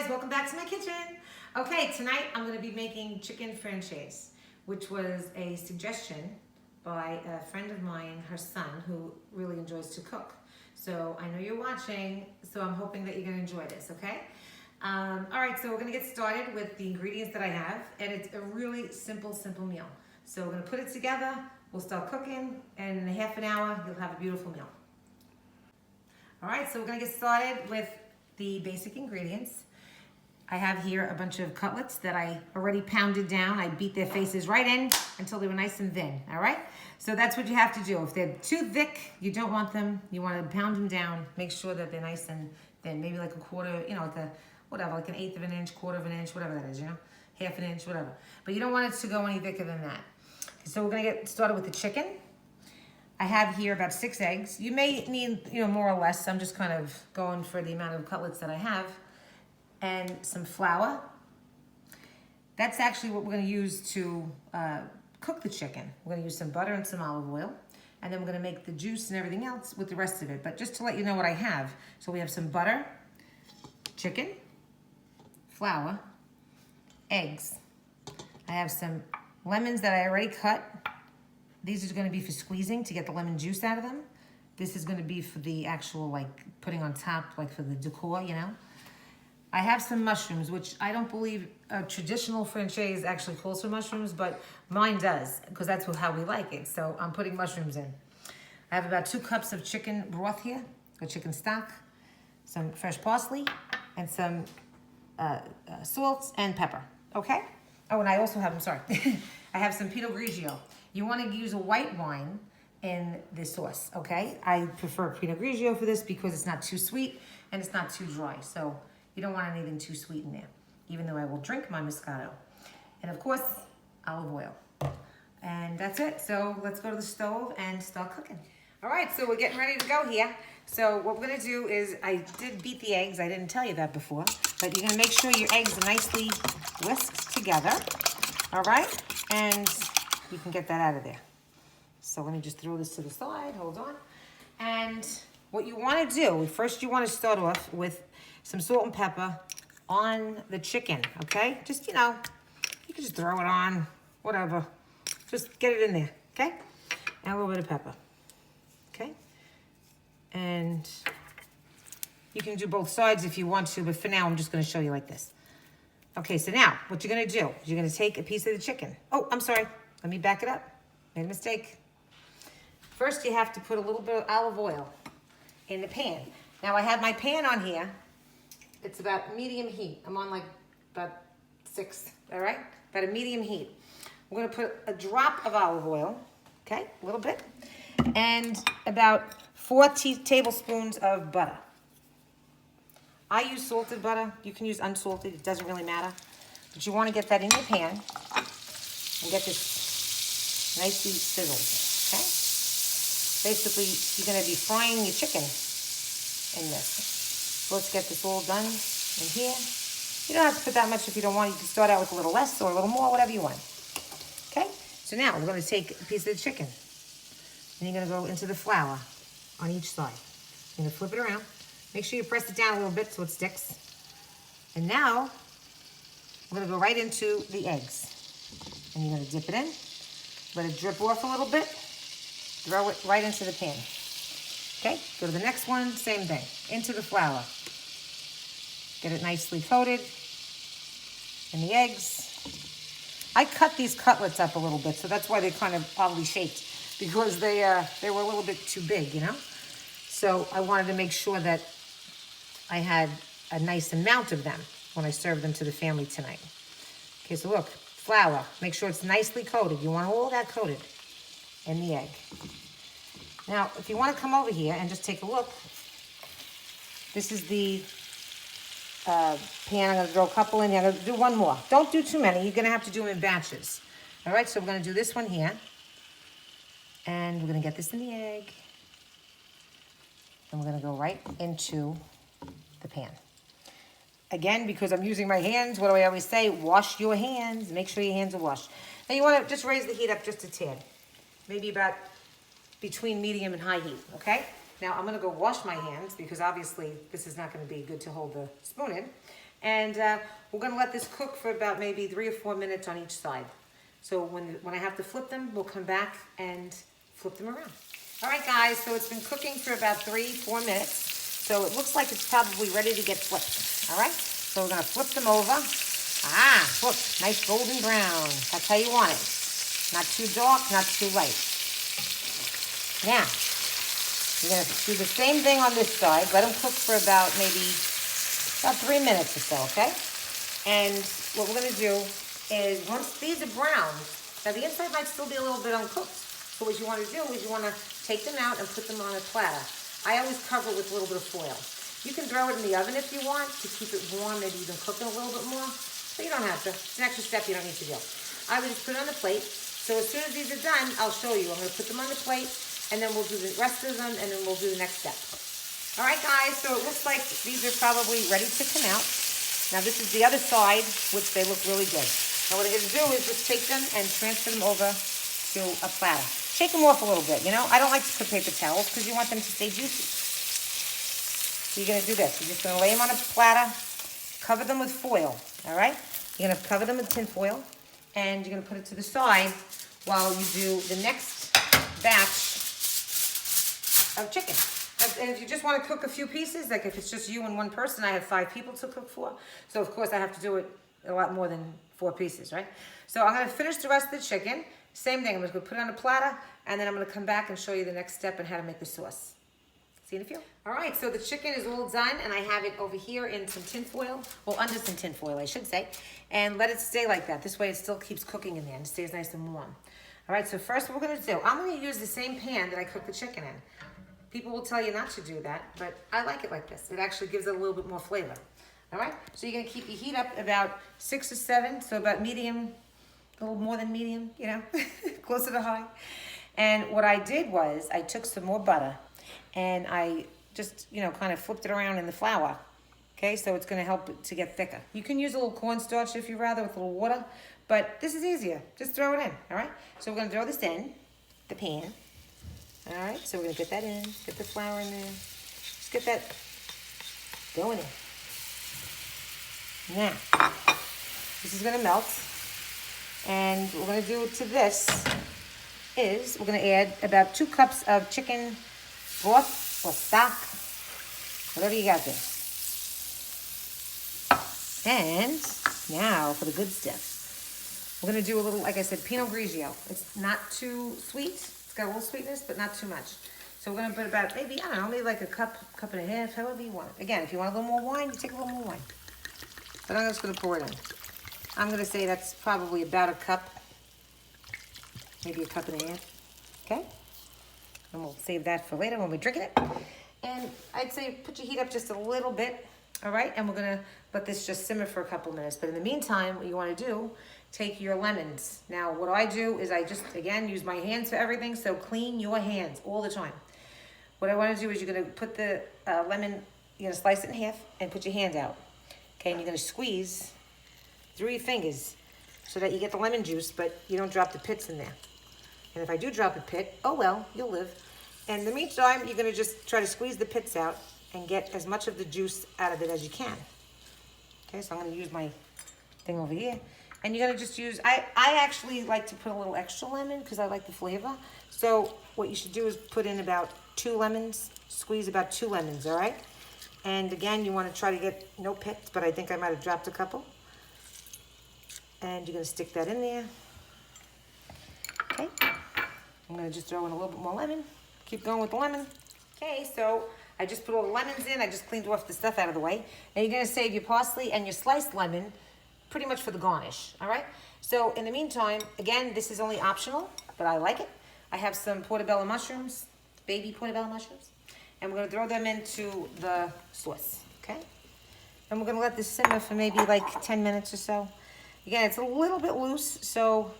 guys, welcome back to my kitchen. Okay, tonight I'm going to be making chicken Francese, which was a suggestion by a friend of mine, her son, who really enjoys to cook. So I know you're watching, so I'm hoping that you're going to enjoy this, okay? All right, so we're going to get started with the ingredients that I have, and it's a really simple meal. So we're going to put it together, we'll start cooking, and in a half an hour, you'll have a beautiful meal. All right, so we're going to get started with the basic ingredients. I have here a bunch of cutlets that I already pounded down. I beat their faces right in until they were nice and thin, all right? So that's what you have to do. If they're too thick, you don't want them. You want to pound them down, make sure that they're nice and thin, maybe like a quarter, you know, like a, whatever, like an eighth of an inch, quarter of an inch, whatever that is, you know, half an inch, whatever. But you don't want it to go any thicker than that. So we're gonna get started with the chicken. I have here about 6 eggs. You may need, you know, more or less. I'm just kind of going for the amount of cutlets that I have. And some flour. That's actually what we're gonna use to cook the chicken. We're gonna use some butter and some olive oil. And then we're gonna make the juice and everything else with the rest of it. But just to let you know what I have. So we have some butter, chicken, flour, eggs. I have some lemons that I already cut. These are gonna be for squeezing to get the lemon juice out of them. This is gonna be for the actual, like, putting on top, like for the decor, you know? I have some mushrooms, which I don't believe a traditional Francese actually calls for mushrooms, but mine does, because that's how we like it. So I'm putting mushrooms in. I have about 2 cups of chicken broth here, or chicken stock, some fresh parsley, and some salt and pepper, okay? Oh, and I also have, I'm sorry, I have some Pinot Grigio. You want to use a white wine in this sauce, okay? I prefer Pinot Grigio for this because it's not too sweet and it's not too dry. So you don't want anything too sweet in there, even though I will drink my Moscato. And of course, olive oil. And that's it. So let's go to the stove and start cooking. All right, so we're getting ready to go here. So what we're gonna do is, I did beat the eggs. I didn't tell you that before, but you're gonna make sure your eggs are nicely whisked together, all right? And you can get that out of there. So let me just throw this to the side, hold on. And what you wanna do, first you wanna start off with some salt and pepper on the chicken, okay? Just, you know, you can just throw it on, whatever. Just get it in there, okay? And a little bit of pepper, okay? And you can do both sides if you want to, but for now I'm just gonna show you like this. Okay, so now what you're gonna do is you're gonna take a piece of the chicken. Oh, I'm sorry, let me back it up. Made a mistake. First you have to put a little bit of olive oil in the pan. Now I have my pan on here. It's about medium heat. I'm on like about 6, all right? About a medium heat. We're gonna put a drop of olive oil, okay, a little bit, and about 4 tablespoons of butter. I use salted butter. You can use unsalted, it doesn't really matter. But you wanna get that in your pan and get this nicely sizzled, okay? Basically, you're gonna be frying your chicken in this. So let's get this all done in here. You don't have to put that much if you don't want. You can start out with a little less or a little more, whatever you want. Okay? So now we're gonna take a piece of the chicken and you're gonna go into the flour on each side. You're gonna flip it around. Make sure you press it down a little bit so it sticks. And now, we're gonna go right into the eggs. And you're gonna dip it in, let it drip off a little bit, throw it right into the pan. Okay, go to the next one, same thing, into the flour. Get it nicely coated in the eggs. I cut these cutlets up a little bit, so that's why they're kind of oddly shaped, because they were a little bit too big, you know? So I wanted to make sure that I had a nice amount of them when I served them to the family tonight. Okay, so look, flour, make sure it's nicely coated. You want all that coated in the egg. Now, if you want to come over here and just take a look, this is the pan. I'm going to throw a couple in here. I'm going to do one more. Don't do too many. You're going to have to do them in batches. All right, so we're going to do this one here. And we're going to get this in the egg. And we're going to go right into the pan. Again, because I'm using my hands, what do I always say? Wash your hands. Make sure your hands are washed. Now you want to just raise the heat up just a tad. Maybe about between medium and high heat, okay? Now I'm gonna go wash my hands because obviously this is not gonna be good to hold the spoon in. And we're gonna let this cook for about maybe 3 or 4 minutes on each side. So when I have to flip them, we'll come back and flip them around. All right, guys, so it's been cooking for about 3 or 4 minutes. So it looks like it's probably ready to get flipped. All right, so we're gonna flip them over. Look, nice golden brown. That's how you want it. Not too dark, not too light. Now, you're gonna do the same thing on this side. Let them cook for about 3 minutes or so, okay? And what we're gonna do is once these are browned, now the inside might still be a little bit uncooked. So what you wanna do is you wanna take them out and put them on a platter. I always cover with a little bit of foil. You can throw it in the oven if you want to keep it warm, maybe even cook it a little bit more. But you don't have to. It's an extra step you don't need to do. I would just put it on the plate. So as soon as these are done, I'll show you. I'm gonna put them on the plate and then we'll do the rest of them and then we'll do the next step. All right, guys, so it looks like these are probably ready to come out. Now this is the other side, which they look really good. Now what I'm gonna do is just take them and transfer them over to a platter. Shake them off a little bit, you know? I don't like to put paper towels because you want them to stay juicy. So you're gonna do this. You're just gonna lay them on a platter, cover them with foil, all right? You're gonna cover them with tin foil and you're gonna put it to the side while you do the next batch of chicken. And if you just wanna cook a few pieces, like if it's just you and one person, I have 5 people to cook for. So of course I have to do it a lot more than 4 pieces, right? So I'm gonna finish the rest of the chicken. Same thing, I'm just gonna put it on a platter and then I'm gonna come back and show you the next step and how to make the sauce. See you in a few. All right, so the chicken is all done and I have it over here in some tin foil, well under some tin foil I should say, and let it stay like that. This way it still keeps cooking in there and stays nice and warm. All right, so first what we're gonna do, I'm gonna use the same pan that I cooked the chicken in. People will tell you not to do that, but I like it like this. It actually gives it a little bit more flavor. All right, so you're gonna keep your heat up about 6 or 7, so about medium, a little more than medium, you know, closer to high. And what I did was I took some more butter and I just, you know, kind of flipped it around in the flour. Okay, so it's gonna help it to get thicker. You can use a little cornstarch if you'd rather with a little water, but this is easier. Just throw it in, all right? So we're gonna throw this in the pan. All right, so we're gonna get that in, get the flour in there. Just get that going in. Now, this is gonna melt. And what we're gonna do to this is we're gonna add about 2 cups of chicken broth or stock, whatever you got there. And now for the good stuff. We're gonna do a little, like I said, Pinot Grigio. It's not too sweet. It's got a little sweetness, but not too much. So we're gonna put about maybe, I don't know, maybe like a cup and a half, however you want it. Again, if you want a little more wine, you take a little more wine. But I'm just gonna pour it in. I'm gonna say that's probably about a cup, maybe a cup and a half, okay? And we'll save that for later when we're drinking it. And I'd say put your heat up just a little bit, all right? And we're gonna let this just simmer for a couple minutes. But in the meantime, what you wanna do, take your lemons. Now, what I do is I just, again, use my hands for everything, so clean your hands all the time. What I wanna do is you're gonna put the lemon, you're gonna slice it in half and put your hand out, okay? And you're gonna squeeze through your fingers so that you get the lemon juice, but you don't drop the pits in there. And if I do drop a pit, oh well, you'll live. And in the meantime, you're gonna just try to squeeze the pits out and get as much of the juice out of it as you can. Okay, so I'm gonna use my thing over here. And you're gonna just use, I actually like to put a little extra lemon because I like the flavor. So what you should do is put in about 2 lemons, squeeze about 2 lemons, all right? And again, you wanna try to get no pits, but I think I might have dropped a couple. And you're gonna stick that in there. Okay, I'm gonna just throw in a little bit more lemon. Keep going with the lemon. Okay, so I just put all the lemons in. I just cleaned off the stuff out of the way. And you're gonna save your parsley and your sliced lemon pretty much for the garnish, all right? So in the meantime, again, this is only optional, but I like it. I have some portobello mushrooms, baby portobello mushrooms, and we're gonna throw them into the sauce, okay? And we're gonna let this simmer for maybe like 10 minutes or so. Again, it's a little bit loose, so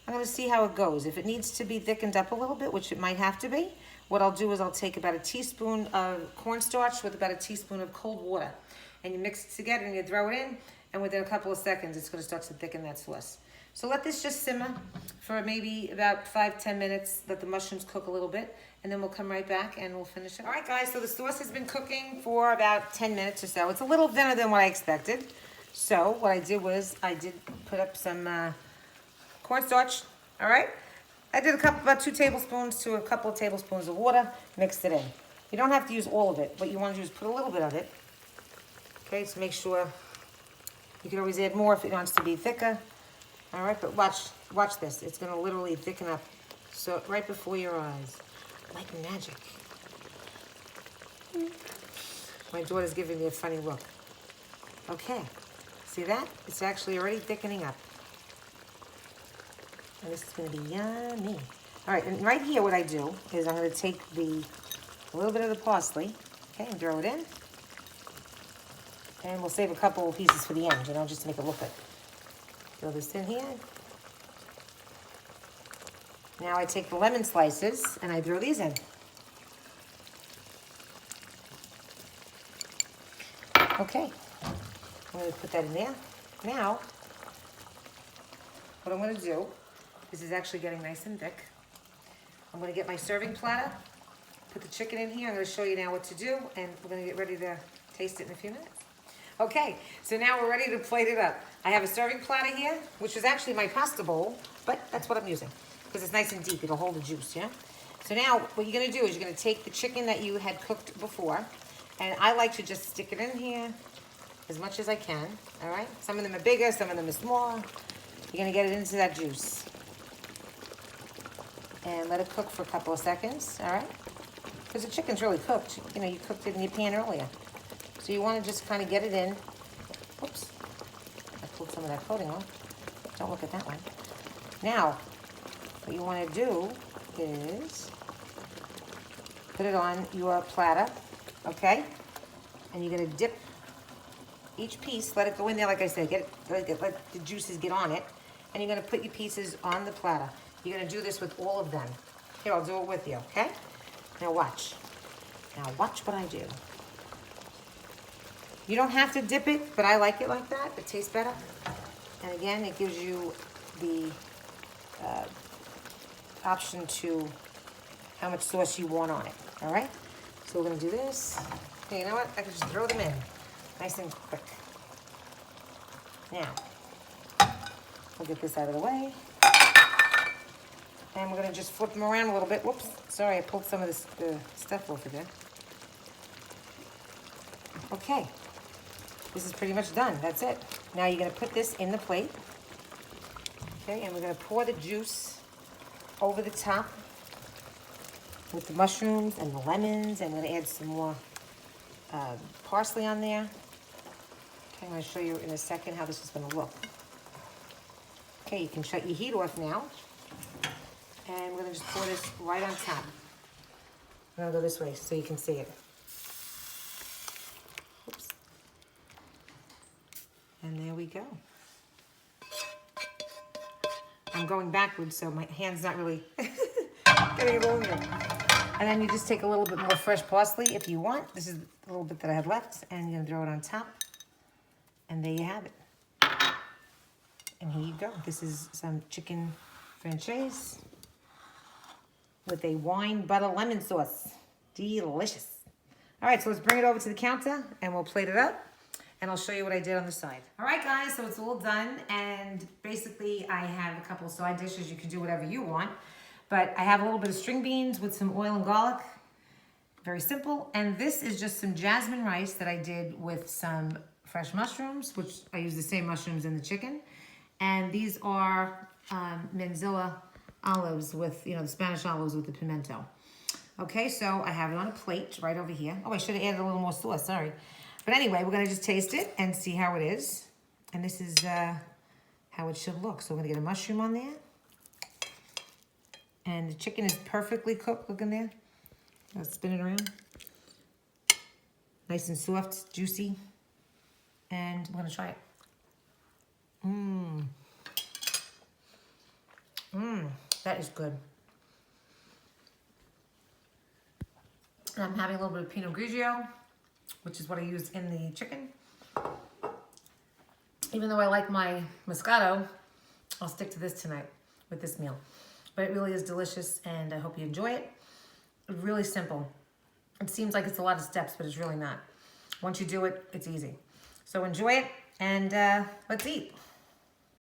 I'm gonna see how it goes. If it needs to be thickened up a little bit, which it might have to be, what I'll do is I'll take about a teaspoon of cornstarch with about a teaspoon of cold water, and you mix it together and you throw it in, and within a couple of seconds, it's gonna start to thicken that sauce. So let this just simmer for maybe about 5-10 minutes, let the mushrooms cook a little bit, and then we'll come right back and we'll finish it. All right, guys, so the sauce has been cooking for about 10 minutes or so. It's a little thinner than what I expected. So what I did was I did put up some cornstarch, all right? I did about 2 tablespoons to a couple of tablespoons of water, mixed it in. You don't have to use all of it. What you want to do is put a little bit of it, okay, to make sure. You can always add more if it wants to be thicker, all right? But watch this. It's gonna literally thicken up, so right before your eyes, like magic. My daughter's giving me a funny look. Okay, see that? It's actually already thickening up. And this is gonna be yummy. All right, and right here what I do is I'm gonna take a little bit of the parsley, okay, and throw it in. And we'll save a couple of pieces for the end, you know, just to make it look good. Throw this in here. Now I take the lemon slices and I throw these in. Okay, I'm gonna put that in there. Now, what I'm gonna do, this is actually getting nice and thick. I'm gonna get my serving platter, put the chicken in here. I'm gonna show you now what to do, and we're gonna get ready to taste it in a few minutes. Okay, so now we're ready to plate it up. I have a serving platter here, which is actually my pasta bowl, but that's what I'm using, because it's nice and deep. It'll hold the juice, yeah? So now, what you're gonna do is you're gonna take the chicken that you had cooked before, and I like to just stick it in here as much as I can, all right? Some of them are bigger, some of them are smaller. You're gonna get it into that juice. And let it cook for a couple of seconds, all right? Because the chicken's really cooked. You know, you cooked it in your pan earlier. So you wanna just kind of get it in. Oops, I pulled some of that coating off. Don't look at that one. Now, what you wanna do is put it on your platter, okay? And you're gonna dip each piece, let it go in there, like I said, let the juices get on it. And you're gonna put your pieces on the platter. You're gonna do this with all of them. Here, I'll do it with you, okay? Now watch. Now watch what I do. You don't have to dip it, but I like it like that. It tastes better. And again, it gives you the option to how much sauce you want on it, all right? So we're gonna do this. Okay, you know what? I can just throw them in, nice and quick. Now, we'll get this out of the way. And we're gonna just flip them around a little bit. Whoops, sorry, I pulled some of this stuff off of there. Okay, this is pretty much done, that's it. Now you're gonna put this in the plate. Okay, and we're gonna pour the juice over the top with the mushrooms and the lemons, and we're gonna add some more parsley on there. Okay, I'm gonna show you in a second how this is gonna look. Okay, you can shut your heat off now. And we're gonna just pour this right on top. I'm gonna go this way so you can see it. Oops. And there we go. I'm going backwards, so my hand's not really getting it over there. And then you just take a little bit more fresh parsley if you want. This is a little bit that I have left, and you're gonna throw it on top. And there you have it. And here you go. This is some chicken Francese with a wine butter lemon sauce. Delicious. All right, so let's bring it over to the counter and we'll plate it up and I'll show you what I did on the side. All right, guys, so it's all done, and basically I have a couple of side dishes. You can do whatever you want, but I have a little bit of string beans with some oil and garlic. Very simple. And this is just some jasmine rice that I did with some fresh mushrooms, which I use the same mushrooms in the chicken. And these are Manzilla olives with, you know, the Spanish olives with the pimento. Okay, so I have it on a plate right over here. Oh, I should have added a little more sauce, sorry. But anyway, we're gonna just taste it and see how it is. And this is how it should look. So we're gonna get a mushroom on there. And the chicken is perfectly cooked, look in there. I'll spin it around. Nice and soft, juicy. And I'm gonna try it. That is good. And I'm having a little bit of Pinot Grigio, which is what I use in the chicken. Even though I like my Moscato, I'll stick to this tonight with this meal. But it really is delicious, and I hope you enjoy it. Really simple. It seems like it's a lot of steps, but it's really not. Once you do it, it's easy. So enjoy it, And let's eat.